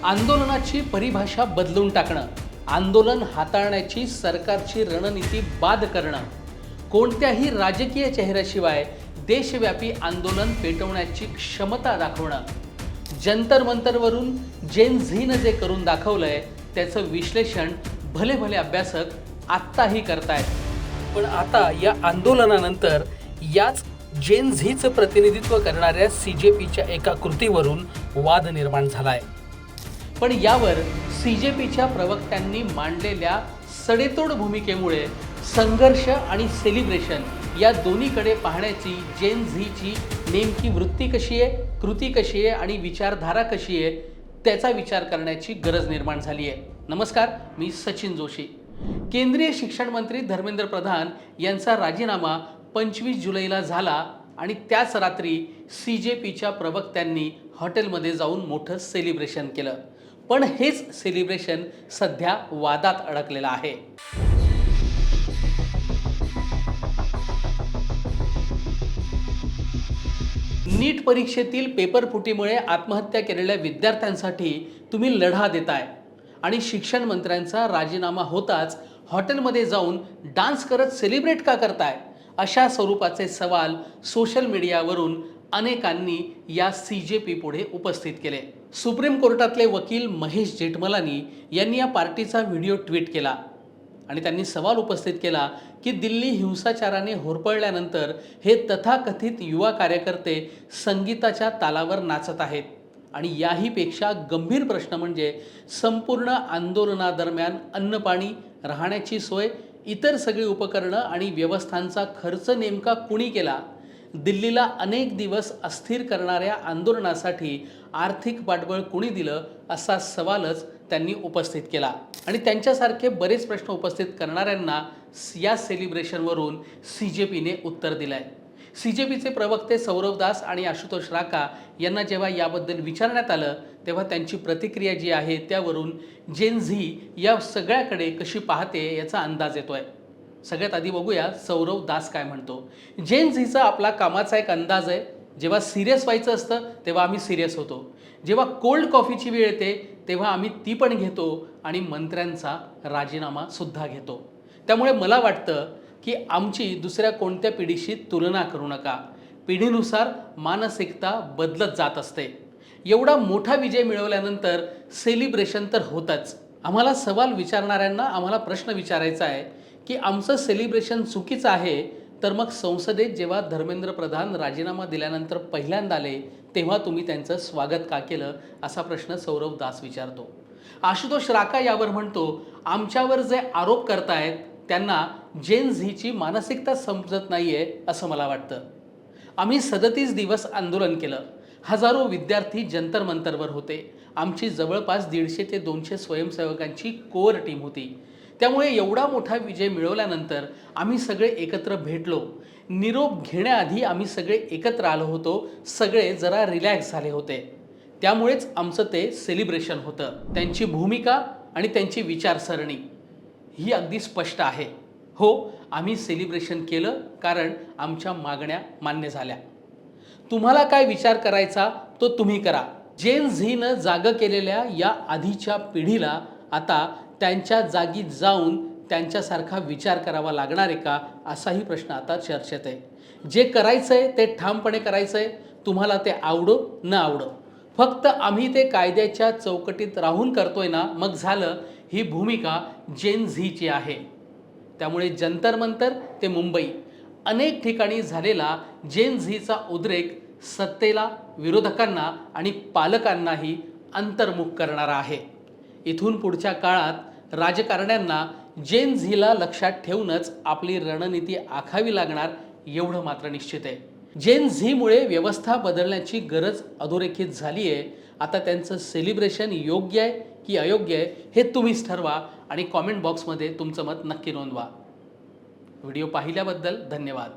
आंदोलनाची परिभाषा बदलून टाकणं, आंदोलन हाताळण्याची सरकारची रणनीती बाद करणं, कोणत्याही राजकीय चेहऱ्याशिवाय देशव्यापी आंदोलन पेटवण्याची क्षमता दाखवणं, जंतर मंतरवरून जेन झीनं जे करून दाखवलंय त्याचं विश्लेषण भले भले अभ्यासक आत्ताही करतायत। पण आता या आंदोलनानंतर याच जेन झीचं प्रतिनिधित्व करणाऱ्या CJPच्या एका कृतीवरून वाद निर्माण झालाय। पण यावर CJPच्या प्रवक्त्यांनी मांडलेल्या सडेतोड भूमिकेमुळे संघर्ष आणि सेलिब्रेशन या दोन्हीकडे पाहण्याची जेन झीची नेमकी वृत्ती कशी आहे, कृती कशी आहे आणि विचारधारा कशी आहे त्याचा विचार करण्याची गरज निर्माण झाली आहे। नमस्कार, मी सचिन जोशी। केंद्रीय शिक्षण मंत्री धर्मेंद्र प्रधान यांचा राजीनामा 25 जुलैला झाला आणि त्याच रात्री CJPच्या प्रवक्त्यांनी हॉटेलमध्ये जाऊन मोठं सेलिब्रेशन केलं। पण हेच सेलिब्रेशन सध्या वादात अडकलेलं आहे। नीट परीक्षेतील पेपरफुटीमुळे आत्महत्या केलेल्या विद्यार्थ्यांसाठी तुम्ही लढा देताय आणि शिक्षण मंत्र्यांचा राजीनामा होताच हॉटेलमध्ये जाऊन डान्स करत सेलिब्रेट का करताय, अशा स्वरूपाचे सवाल सोशल मीडियावरून अनेकांनी या CJP पुढे उपस्थित केले। सुप्रीम कोर्टातले वकील महेश जेठमलानी यांनी या पार्टीचा व्हिडिओ ट्विट केला आणि त्यांनी सवाल उपस्थित केला की दिल्ली हिंसाचाराने होरपळल्यानंतर हे तथाकथित युवा कार्यकर्ते संगीताच्या तालावर नाचत आहेत आणि याहीपेक्षा गंभीर प्रश्न म्हणजे संपूर्ण आंदोलनादरम्यान अन्नपाणी, राहण्याची सोय, इतर सगळी उपकरणं आणि व्यवस्थांचा खर्च नेमका कुणी केला? दिल्लीला अनेक दिवस अस्थिर करणाऱ्या आंदोलनासाठी आर्थिक पाठबळ कुणी दिलं, असा सवालच त्यांनी उपस्थित केला। आणि त्यांच्यासारखे बरेच प्रश्न उपस्थित करणाऱ्यांना या सेलिब्रेशनवरून CJPने उत्तर दिलंय। CJPचे प्रवक्ते सौरव दास आणि आशुतोष राका यांना जेव्हा याबद्दल विचारण्यात आलं तेव्हा त्यांची प्रतिक्रिया जी आहे त्यावरून जेन झी या सगळ्याकडे कशी पाहते याचा अंदाज येतोय। सगळ्यात आधी बघूया सौरव दास काय म्हणतो। जेन झीचा आपला कामाचा एक अंदाज आहे, जेव्हा सिरियस व्हायचं असतं तेव्हा आम्ही सिरियस होतो, जेव्हा कोल्ड कॉफीची वेळ येते तेव्हा आम्ही ती पण घेतो आणि मंत्र्यांचा राजीनामा सुद्धा घेतो। त्यामुळे मला वाटतं की आमची दुसऱ्या कोणत्या पिढीशी तुलना करू नका, पिढीनुसार मानसिकता बदलत जात असते। एवढा मोठा विजय मिळवल्यानंतर सेलिब्रेशन तर होतच। आम्हाला सवाल विचारणाऱ्यांना आम्हाला प्रश्न विचारायचा आहे की आमचं सेलिब्रेशन चुकीचं आहे तर मग संसदेत जेव्हा धर्मेंद्र प्रधान राजीनामा दिल्यानंतर पहिल्यांदा आले तेव्हा तुम्ही त्यांचं स्वागत का केलं, असा प्रश्न सौरव दास विचारतो। आशुतोष राका यावर म्हणतो, आमच्यावर जे आरोप करतायत त्यांना जेन झीची मानसिकता समजत नाहीये असं मला वाटतं। आम्ही 37 दिवस आंदोलन केलं, हजारो विद्यार्थी जंतर मंतरवर होते, आमची जवळपास 150 ते 200 स्वयंसेवकांची कोर टीम होती। त्यामुळे एवढा मोठा विजय मिळवल्यानंतर आम्ही सगळे एकत्र भेटलो, निरोप घेण्याआधी आम्ही सगळे एकत्र आलो होतो, सगळे जरा रिलॅक्स झाले होते, त्यामुळेच आमचं ते सेलिब्रेशन होतं। त्यांची भूमिका आणि त्यांची विचारसरणी ही अगदी स्पष्ट आहे। हो, आम्ही सेलिब्रेशन केलं कारण आमच्या मागण्या मान्य झाल्या। तुम्हाला काय विचार करायचा तो तुम्ही करा। जेन झीनं जागं केलेल्या या आधीच्या पिढीला आता त्यांच्या जागी जाऊन त्यांच्यासारखा विचार करावा लागणार आहे का, असाही प्रश्न आता चर्चेत आहे। जे करायचंय ते ठामपणे करायचंय, तुम्हाला ते आवडो न आवडो, फक्त आम्ही ते कायद्याच्या चौकटीत राहून करतोय ना, मग झालं। ही भूमिका जेन झीची आहे। त्यामुळे जंतर मंतर ते मुंबई अनेक ठिकाणी झालेला जेन झीचा उद्रेक सत्तेला, विरोधकांना आणि पालकांनाही अंतर्मुख करणारा आहे। इथून पुढच्या काळात राजकारण्यांना जेन झीला लक्षात ठेवूनच आपली रणनीती आखावी लागणार, एवढं मात्र निश्चित आहे। जेन झीमुळे व्यवस्था बदलण्याची गरज अधोरेखित झाली आहे। आता त्यांचं सेलिब्रेशन योग्य आहे की अयोग्य आहे हे तुम्हीच ठरवा आणि कॉमेंट बॉक्समध्ये तुमचं मत नक्की नोंदवा। व्हिडिओ पाहिल्याबद्दल धन्यवाद।